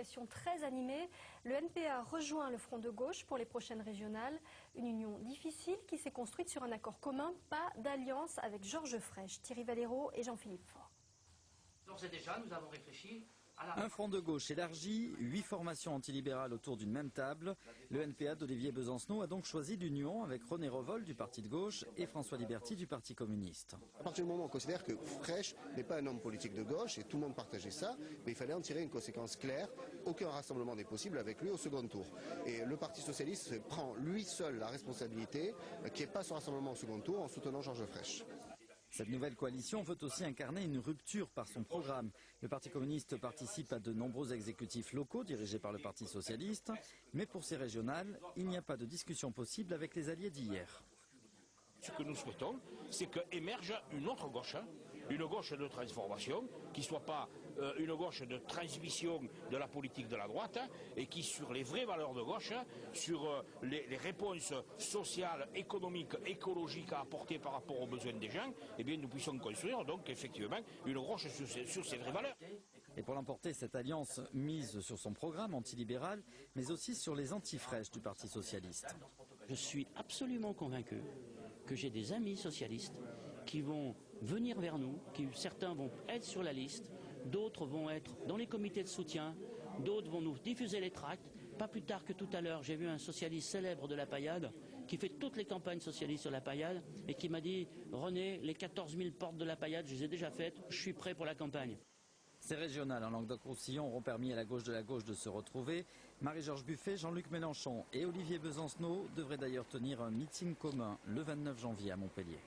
mobilisation très animée. Le NPA rejoint le Front de gauche pour les prochaines régionales. Une union difficile qui s'est construite sur un accord commun, pas d'alliance avec Georges Frêche, Thierry Valero et Jean-Philippe Faure. D'ores et déjà, nous avons réfléchi à la... Un front de gauche élargi, 8 formations antilibérales autour d'une même table. Le NPA d'Olivier Besancenot a donc choisi l'union avec René Revol du Parti de gauche et François Liberty du Parti communiste. À partir du moment où on considère que Frêche n'est pas un homme politique de gauche, et tout le monde partageait ça, mais il fallait en tirer une conséquence claire. Aucun rassemblement n'est possible avec lui au second tour. Et le Parti socialiste prend lui seul la responsabilité qu'il n'y ait pas ce rassemblement au second tour en soutenant Georges Frêche. Cette nouvelle coalition veut aussi incarner une rupture par son programme. Le Parti communiste participe à de nombreux exécutifs locaux dirigés par le Parti socialiste. Mais pour ces régionales, il n'y a pas de discussion possible avec les alliés d'hier. Ce que nous souhaitons, c'est qu'émerge une autre gauche, une gauche de transformation, qui ne soit pas une gauche de transmission de la politique de la droite, et qui, sur les vraies valeurs de gauche, sur les réponses sociales, économiques, écologiques à apporter par rapport aux besoins des gens, eh bien, nous puissions construire donc effectivement une gauche sur ces vraies valeurs. Et pour l'emporter, cette alliance mise sur son programme antilibéral, mais aussi sur les anti-Frêche du Parti socialiste. Je suis absolument convaincu que j'ai des amis socialistes qui vont venir vers nous, certains vont être sur la liste, d'autres vont être dans les comités de soutien, d'autres vont nous diffuser les tracts. Pas plus tard que tout à l'heure, j'ai vu un socialiste célèbre de la Paillade qui fait toutes les campagnes socialistes sur la Paillade et qui m'a dit « René, les 14 000 portes de la Paillade, je les ai déjà faites, je suis prêt pour la campagne ». Ces régionales en Languedoc-Roussillon auront permis à la gauche de se retrouver. Marie-Georges Buffet, Jean-Luc Mélenchon et Olivier Besancenot devraient d'ailleurs tenir un meeting commun le 29 janvier à Montpellier.